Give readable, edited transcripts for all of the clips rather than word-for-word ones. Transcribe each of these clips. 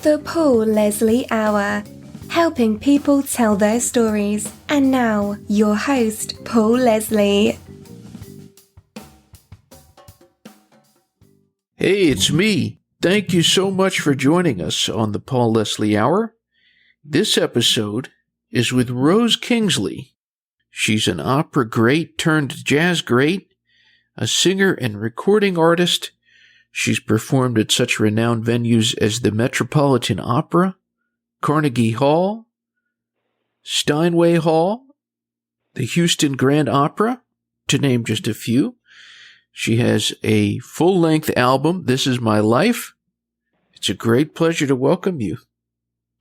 The Paul Leslie Hour, helping people tell their stories. And now, your host, Paul Leslie. Hey, it's me. Thank you so much for joining us on the Paul Leslie Hour. This episode is with Rose Kingsley. She's an opera great turned jazz great, a singer and recording artist. She's performed at such renowned venues as the Metropolitan Opera, Carnegie Hall, Steinway Hall, the Houston Grand Opera, to name just a few. She has a full-length album, This Is My Life. It's a great pleasure to welcome you.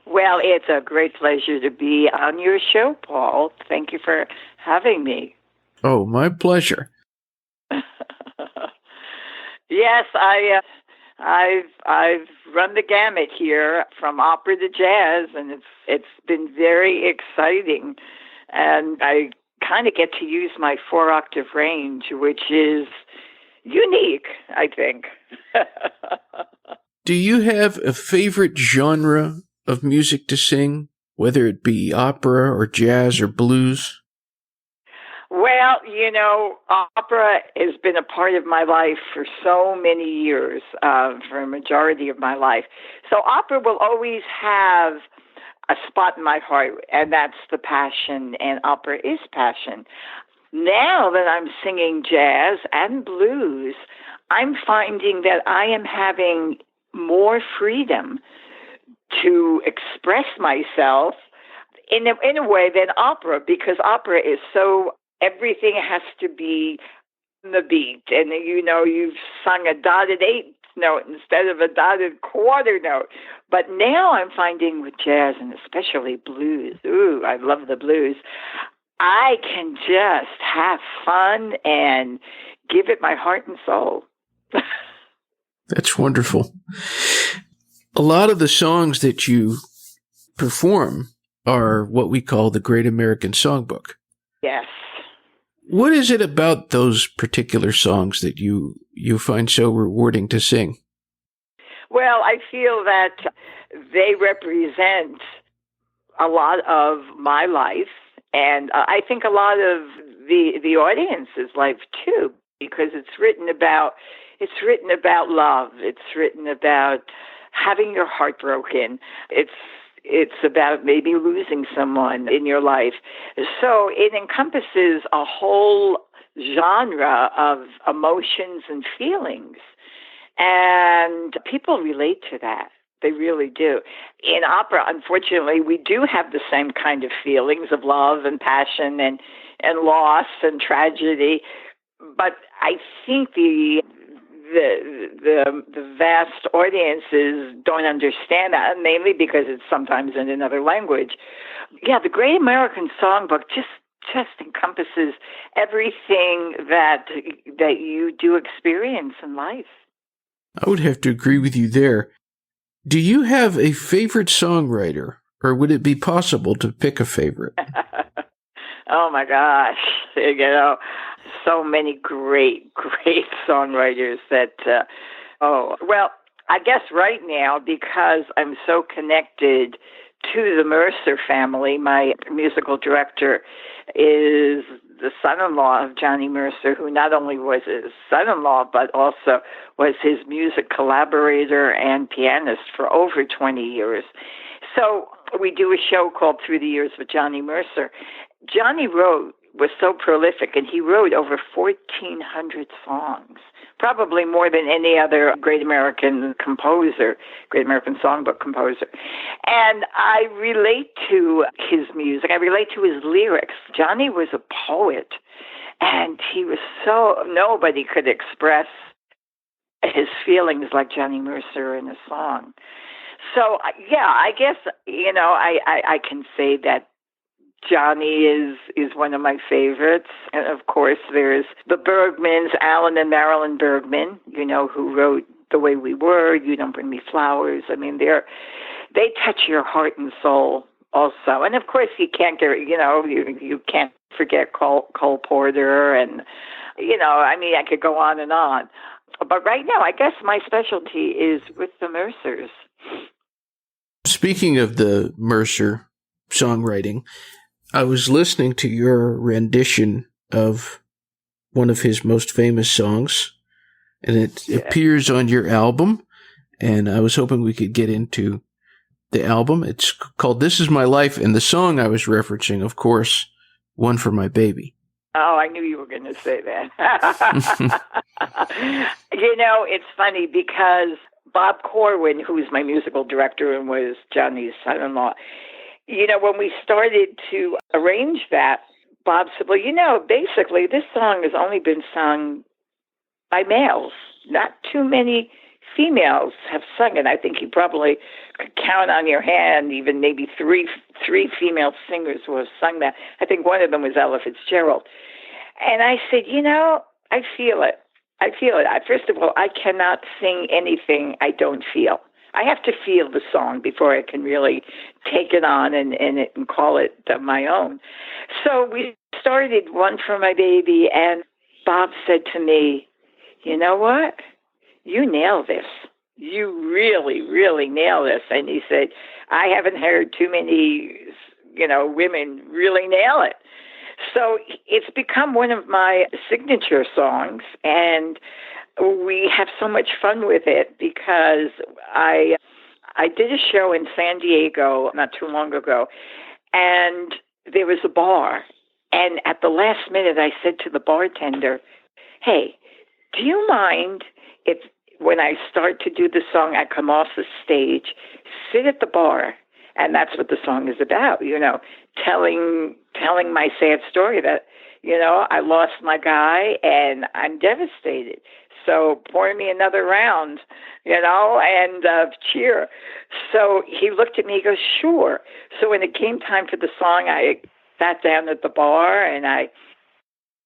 Well, it's a great pleasure to be on your show, Paul. Thank you for having me. Oh, my pleasure. Yes, I've run the gamut here from opera to jazz, and it's been very exciting. And I kind of get to use my 4-octave range, which is unique, I think. Do you have a favorite genre of music to sing, whether it be opera or jazz or blues? Well, opera has been a part of my life for so many years, for a majority of my life. So opera will always have a spot in my heart, and that's the passion, and opera is passion. Now that I'm singing jazz and blues, I'm finding that I am having more freedom to express myself in a way than opera, because opera is so, everything has to be on the beat. And you've sung a dotted eighth note instead of a dotted quarter note. But now I'm finding with jazz, and especially blues, I love the blues, I can just have fun and give it my heart and soul. That's wonderful. A lot of the songs that you perform are what we call the Great American Songbook. Yes. What is it about those particular songs that you find so rewarding to sing? Well, I feel that they represent a lot of my life, and I think a lot of the audience's life too, because it's written about love. It's written about having your heart broken. It's about maybe losing someone in your life. So it encompasses a whole genre of emotions and feelings. And people relate to that. They really do. In opera, unfortunately, we do have the same kind of feelings of love and passion and loss and tragedy. But I think the vast audiences don't understand that, mainly because it's sometimes in another language. Yeah, the Great American Songbook just encompasses everything that you do experience in life. I would have to agree with you there. Do you have a favorite songwriter, or would it be possible to pick a favorite? Oh my gosh, so many great songwriters that, well, I guess right now, because I'm so connected to the Mercer family, my musical director is the son-in-law of Johnny Mercer, who not only was his son-in-law, but also was his music collaborator and pianist for over 20 years. So we do a show called Through the Years with Johnny Mercer. Johnny was so prolific, and he wrote over 1,400 songs, probably more than any other Great American Songbook composer. And I relate to his music. I relate to his lyrics. Johnny was a poet, and nobody could express his feelings like Johnny Mercer in a song. So, yeah, I guess, I can say that Johnny is one of my favorites. And of course, there's the Bergmans, Alan and Marilyn Bergman, who wrote The Way We Were, You Don't Bring Me Flowers. I mean, they touch your heart and soul also. And of course, you can't you can't forget Cole Porter, and I could go on and on. But right now, I guess my specialty is with the Mercers. Speaking of the Mercer songwriting, I was listening to your rendition of one of his most famous songs, and it appears on your album, and I was hoping we could get into the album. It's called This Is My Life, and the song I was referencing, of course, One for My Baby. Oh, I knew you were going to say that. It's funny because Bob Corwin, who's my musical director and was Johnny's son-in-law, when we started to arrange that, Bob said, well, basically this song has only been sung by males. Not too many females have sung it. I think you probably could count on your hand even maybe three female singers who have sung that. I think one of them was Ella Fitzgerald. And I said, I feel it. First of all, I cannot sing anything I don't feel. I have to feel the song before I can really take it on and call it my own. So we started One for My Baby, and Bob said to me, you know what? You nail this. You really, really nail this. And he said, I haven't heard too many, women really nail it. So it's become one of my signature songs, and we have so much fun with it because I did a show in San Diego not too long ago, and there was a bar, and at the last minute I said to the bartender, hey, do you mind if when I start to do the song, I come off the stage, sit at the bar? And that's what the song is about, telling my sad story that, I lost my guy and I'm devastated. So pour me another round, and cheer. So he looked at me, he goes, sure. So when it came time for the song, I sat down at the bar and I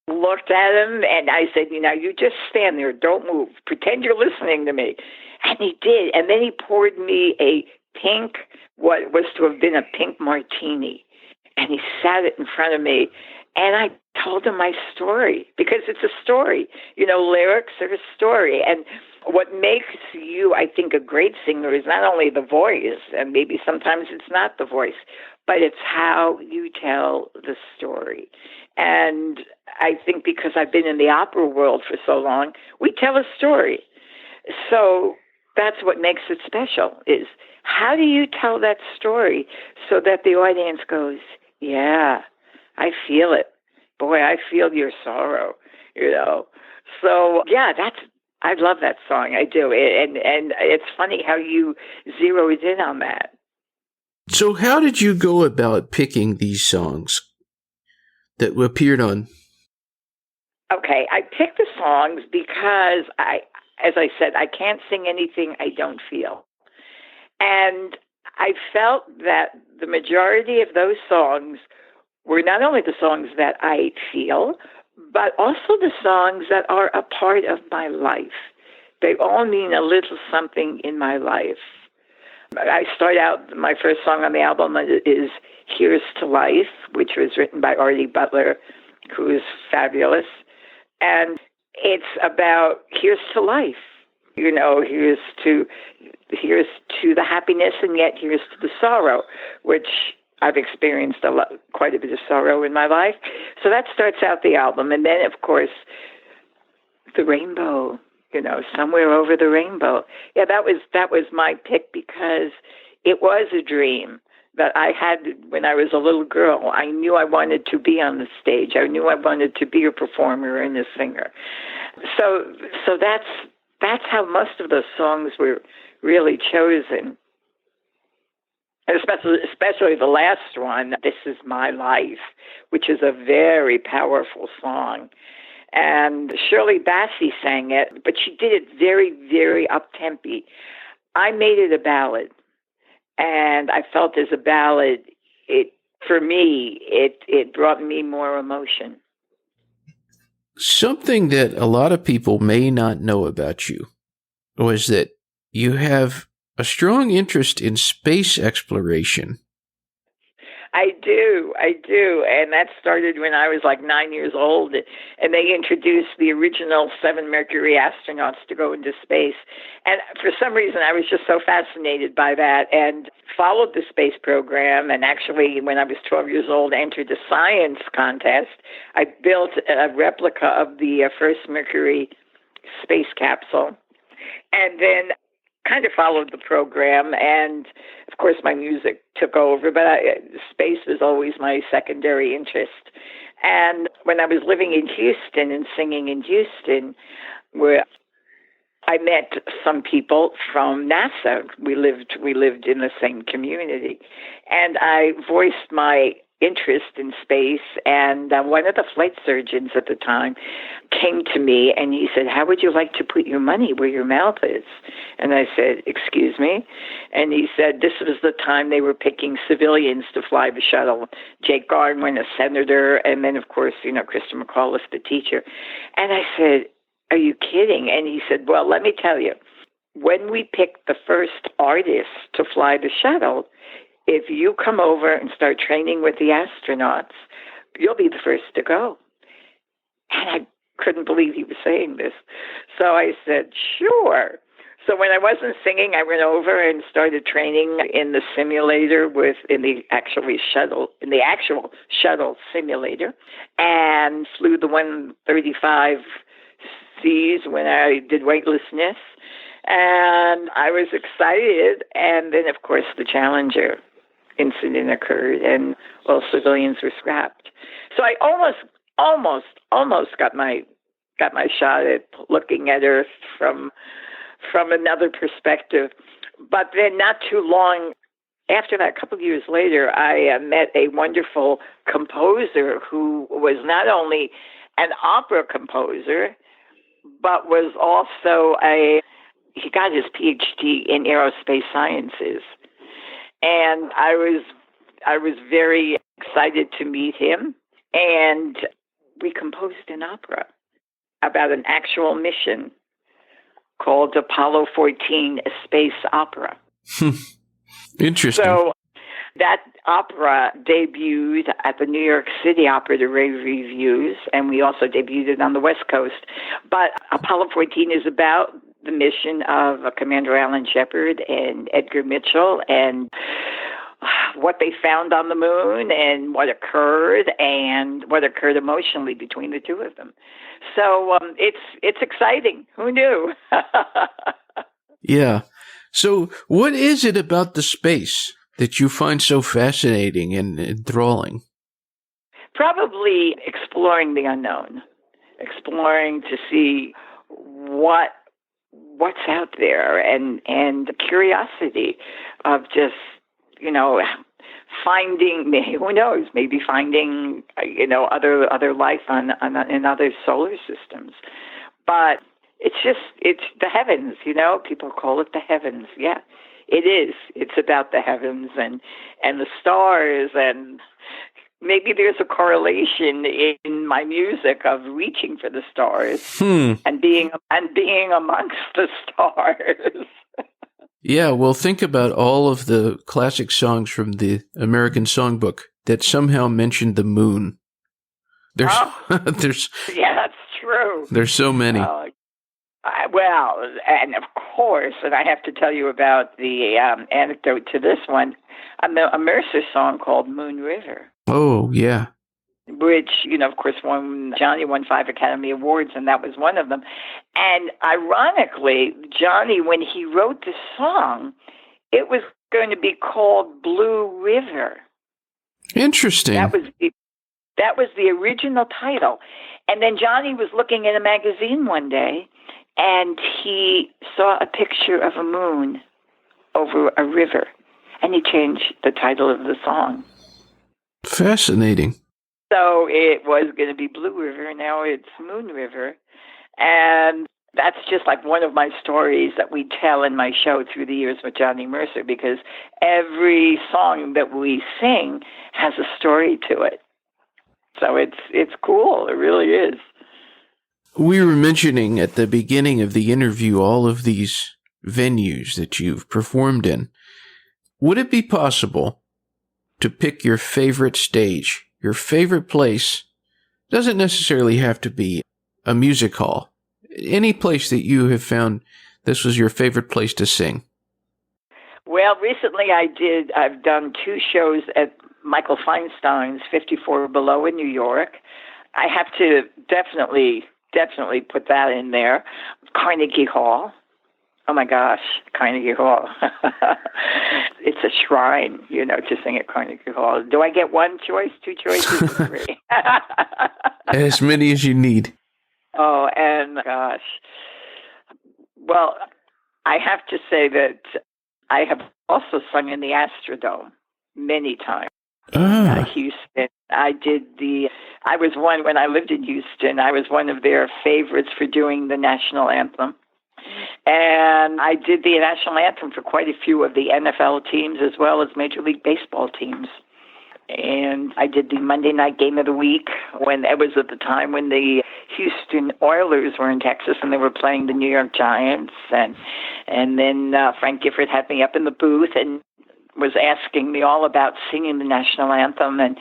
looked at him and I said, you just stand there, don't move, pretend you're listening to me. And he did. And then he poured me a pink, what was to have been a pink martini. And he sat it in front of me. And I told him my story because it's a story. Lyrics are a story. And what makes you, I think, a great singer is not only the voice, and maybe sometimes it's not the voice, but it's how you tell the story. And I think because I've been in the opera world for so long, we tell a story. So that's what makes it special, is how do you tell that story so that the audience goes, yeah, I feel it. Boy, I feel your sorrow, So, yeah, I love that song. I do. And it's funny how you zeroed in on that. So how did you go about picking these songs that appeared on? Okay, I picked the songs because as I said, I can't sing anything I don't feel. And I felt that the majority of those songs were not only the songs that I feel, but also the songs that are a part of my life. They all mean a little something in my life. I start out, my first song on the album is Here's to Life, which was written by Artie Butler, who is fabulous. And it's about here's to life. Here's to the happiness, and yet here's to the sorrow, which I've experienced quite a bit of sorrow in my life. So that starts out the album. And then, of course, the rainbow, Somewhere Over the Rainbow. Yeah, that was my pick because it was a dream that I had when I was a little girl. I knew I wanted to be on the stage. I knew I wanted to be a performer and a singer. So that's how most of those songs were really chosen. Especially the last one, This Is My Life, which is a very powerful song. And Shirley Bassey sang it, but she did it very, very up-tempo. I made it a ballad, and I felt as a ballad, it brought me more emotion. Something that a lot of people may not know about you was that you have a strong interest in space exploration. I do. And that started when I was like 9 years old. And they introduced the original 7 Mercury astronauts to go into space. And for some reason, I was just so fascinated by that and followed the space program. And actually, when I was 12 years old, entered a science contest. I built a replica of the first Mercury space capsule. And then kind of followed the program, and of course my music took over, but space was always my secondary interest. And when I was living in Houston and singing in Houston, where I met some people from NASA, we lived in the same community, and I voiced my interest in space, and one of the flight surgeons at the time came to me and he said, "How would you like to put your money where your mouth is?" And I said, "Excuse me?" And he said, this was the time they were picking civilians to fly the shuttle. Jake Garland, a senator, and then, of course, Christa McAuliffe, the teacher. And I said, "Are you kidding?" And he said, "Well, let me tell you, when we picked the first artist to fly the shuttle, if you come over and start training with the astronauts, you'll be the first to go." And I couldn't believe he was saying this. So I said, "Sure." So when I wasn't singing, I went over and started training in the simulator in the actual shuttle simulator, and flew the 135 Cs when I did weightlessness. And I was excited. And then, of course, the Challenger incident occurred and all civilians were scrapped. So I almost got my shot at looking at Earth from another perspective. But then not too long after that, a couple of years later, I met a wonderful composer who was not only an opera composer, but was also he got his PhD in aerospace sciences. And I was very excited to meet him. And we composed an opera about an actual mission called Apollo 14, a space opera. Interesting. So that opera debuted at the New York City Opera to rave reviews, and we also debuted it on the West Coast. But Apollo 14 is about the mission of Commander Alan Shepard and Edgar Mitchell and what they found on the moon and what occurred emotionally between the two of them. So it's exciting. Who knew? Yeah. So what is it about the space that you find so fascinating and enthralling? Probably exploring the unknown, exploring to see what's out there, and the curiosity of just, finding, who knows, maybe finding, other life in other solar systems. But it's the heavens, people call it the heavens. Yeah, it is. It's about the heavens and the stars, and maybe there's a correlation in my music of reaching for the stars and being amongst the stars. Yeah, well, think about all of the classic songs from the American Songbook that somehow mentioned the moon. Yeah, that's true. There's so many. Well, and of course, and I have to tell you about the anecdote to this one, a Mercer song called Moon River. Oh, yeah. Which, of course, Johnny won 5 Academy Awards, and that was one of them. And ironically, Johnny, when he wrote the song, it was going to be called Blue River. Interesting. That was the original title. And then Johnny was looking at a magazine one day, and he saw a picture of a moon over a river, and he changed the title of the song. Fascinating. So it was going to be Blue River, now it's Moon River. And that's just like one of my stories that we tell in my show through the years with Johnny Mercer, because every song that we sing has a story to it. So it's cool. It really is. We were mentioning at the beginning of the interview all of these venues that you've performed in. Would it be possible to pick your favorite stage, your favorite place, doesn't necessarily have to be a music hall. Any place that you have found this was your favorite place to sing. Well, recently I've done 2 shows at Michael Feinstein's 54 Below in New York. I have to definitely put that in there. Carnegie Hall. Oh my gosh, Carnegie Hall. It's a shrine, to sing at Carnegie Hall. Do I get 1 choice, 2 choices, or 3? As many as you need. Oh, and gosh. Well, I have to say that I have also sung in the Astrodome many times. Houston. I was one, when I lived in Houston, I was one of their favorites for doing the national anthem. And I did the national anthem for quite a few of the NFL teams as well as Major League Baseball teams. And I did the Monday night game of the week when it was at the time when the Houston Oilers were in Texas and they were playing the New York Giants. And then Frank Gifford had me up in the booth and was asking me all about singing the national anthem. And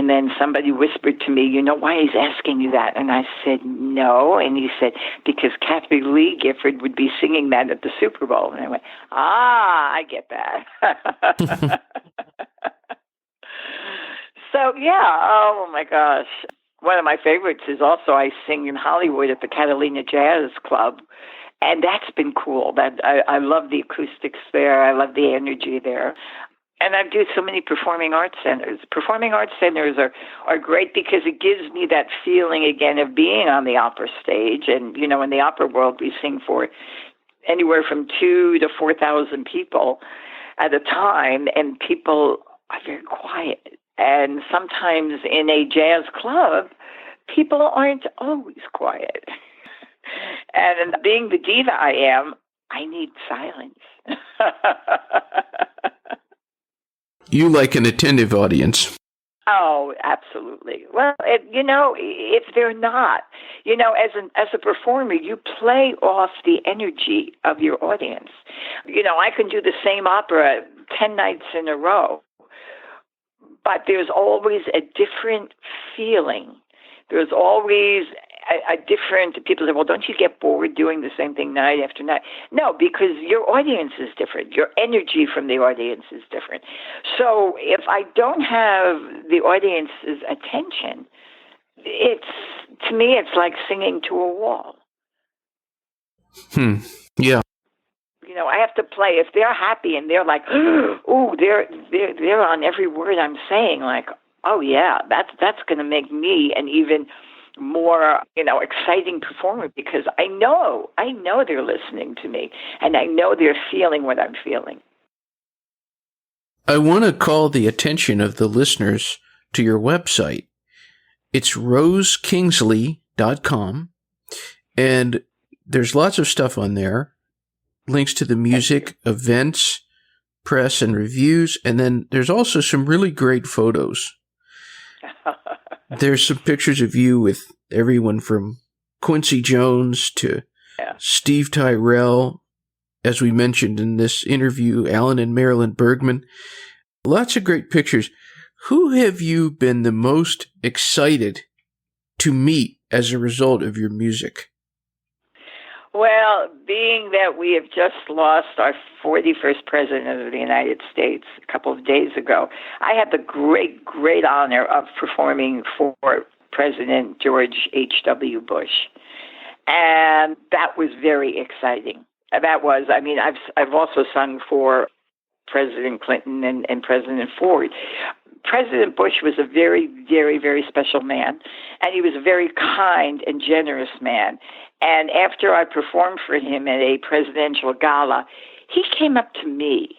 then somebody whispered to me, why he's asking you that? And I said, no. And he said, because Kathy Lee Gifford would be singing that at the Super Bowl. And I went, I get that. So, yeah, oh my gosh. One of my favorites is also I sing in Hollywood at the Catalina Jazz Club. And that's been cool. I love the acoustics there. I love the energy there. And I do so many performing arts centers. Performing arts centers are great because it gives me that feeling again of being on the opera stage. And, in the opera world, we sing for anywhere from 2,000 to 4,000 people at a time. And people are very quiet. And sometimes in a jazz club, people aren't always quiet. And being the diva I am, I need silence. You like an attentive audience. Oh, absolutely. Well, if they're not, as a performer, you play off the energy of your audience. I can do the same opera 10 nights in a row, but there's always a different feeling. There's always a different, people say, well, don't you get bored doing the same thing night after night? No, because your audience is different. Your energy from the audience is different. So if I don't have the audience's attention, to me, it's like singing to a wall. Yeah. I have to play. If they're happy and they're like, oh, they're on every word I'm saying, like, oh yeah, that's going to make me an even more, exciting performer because I know they're listening to me and I know they're feeling what I'm feeling. I want to call the attention of the listeners to your website. It's rosekingsley.com, and there's lots of stuff on there. Links to the music, events, press, and reviews. And then there's also some really great photos. There's some pictures of you with everyone from Quincy Jones to Steve Tyrell, as we mentioned in this interview, Alan and Marilyn Bergman. Lots of great pictures. Who have you been the most excited to meet as a result of your music? Well, being that we have just lost our 41st President of the United States a couple of days ago, I had the great, great honor of performing for President George H.W. Bush. And that was very exciting. I've also sung for President Clinton and President Ford. President Bush was a very, very, very special man, and he was a very kind and generous man. And after I performed for him at a presidential gala, he came up to me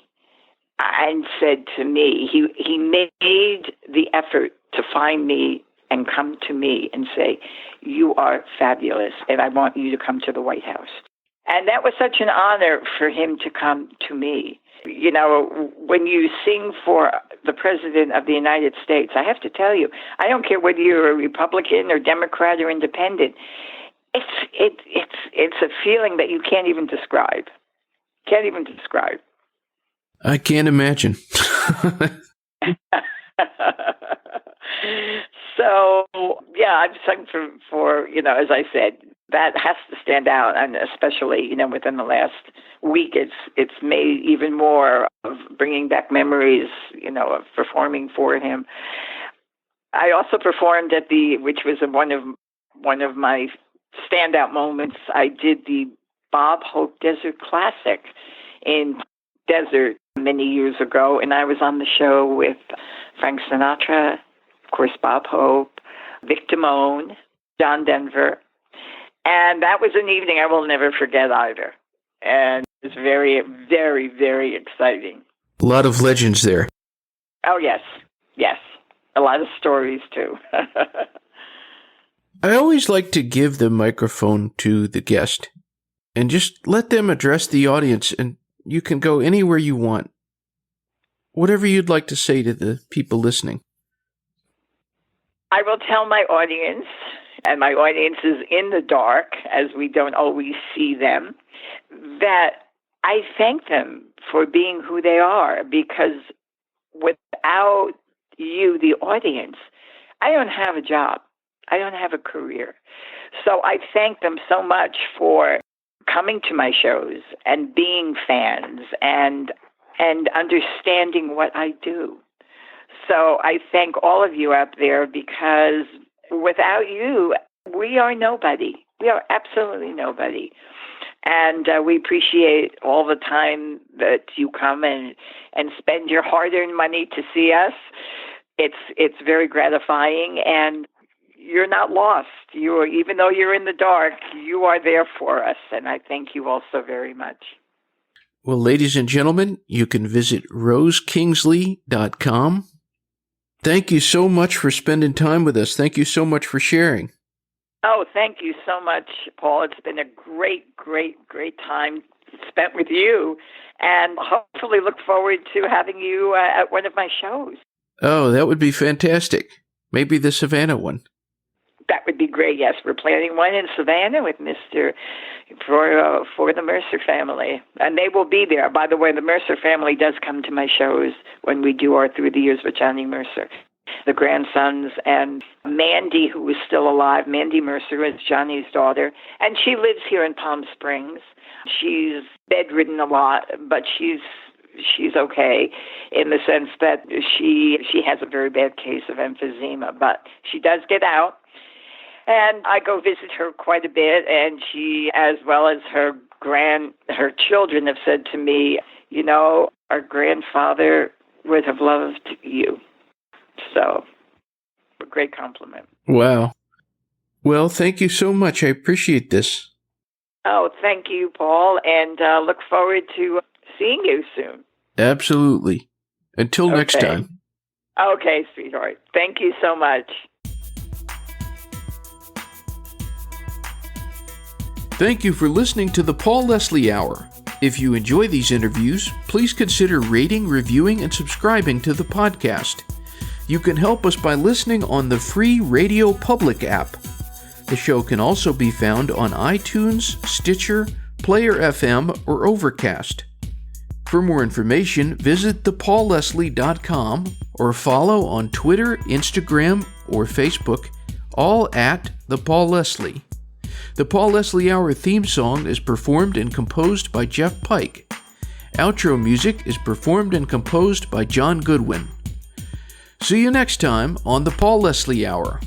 and said to me, he made the effort to find me and come to me and say, you are fabulous, and I want you to come to the White House. And that was such an honor for him to come to me. When you sing for the President of the United States, I have to tell you, I don't care whether you're a Republican or Democrat or Independent, it's a feeling that you can't even describe. I can't imagine. So, yeah, I've sung for, as I said, that has to stand out. And especially, within the last week, it's made even more of bringing back memories, of performing for him. I also performed which was one of my standout moments. I did the Bob Hope Desert Classic in Desert many years ago, and I was on the show with Frank Sinatra, of course, Bob Hope, Vic Damone, John Denver, and that was an evening I will never forget either. And it was very, very, very exciting. A lot of legends there. Oh, yes. A lot of stories, too. I always like to give the microphone to the guest and just let them address the audience, and you can go anywhere you want. Whatever you'd like to say to the people listening. I will tell my audience, and my audience is in the dark, as we don't always see them, that I thank them for being who they are, because without you, the audience, I don't have a job. I don't have a career. So I thank them so much for coming to my shows and being fans and understanding what I do. So I thank all of you out there, because without you, we are nobody. We are absolutely nobody. And we appreciate all the time that you come and spend your hard-earned money to see us. It's very gratifying, and you're not lost. Even though you're in the dark, you are there for us, and I thank you all so very much. Well, ladies and gentlemen, you can visit rosekingsley.com. Thank you so much for spending time with us. Thank you so much for sharing. Oh, thank you so much, Paul. It's been a great, great, great time spent with you, and hopefully look forward to having you at one of my shows. Oh, that would be fantastic. Maybe the Savannah one. That would be great, yes. We're planning one in Savannah with Mr. for the Mercer family. And they will be there. By the way, the Mercer family does come to my shows when we do our Through the Years with Johnny Mercer. The grandsons, and Mandy, who is still alive. Mandy Mercer is Johnny's daughter, and she lives here in Palm Springs. She's bedridden a lot, but she's okay in the sense that she has a very bad case of emphysema, but she does get out. And I go visit her quite a bit, and she, as well as her children, have said to me, our grandfather would have loved you. So, a great compliment. Wow. Well, thank you so much. I appreciate this. Oh, thank you, Paul, and look forward to seeing you soon. Absolutely. Until next time. Okay, sweetheart. Thank you so much. Thank you for listening to the Paul Leslie Hour. If you enjoy these interviews, please consider rating, reviewing, and subscribing to the podcast. You can help us by listening on the free Radio Public app. The show can also be found on iTunes, Stitcher, Player FM, or Overcast. For more information, visit thepaulleslie.com or follow on Twitter, Instagram, or Facebook, all at The Paul Leslie. The Paul Leslie Hour theme song is performed and composed by Jeff Pike. Outro music is performed and composed by John Goodwin. See you next time on The Paul Leslie Hour.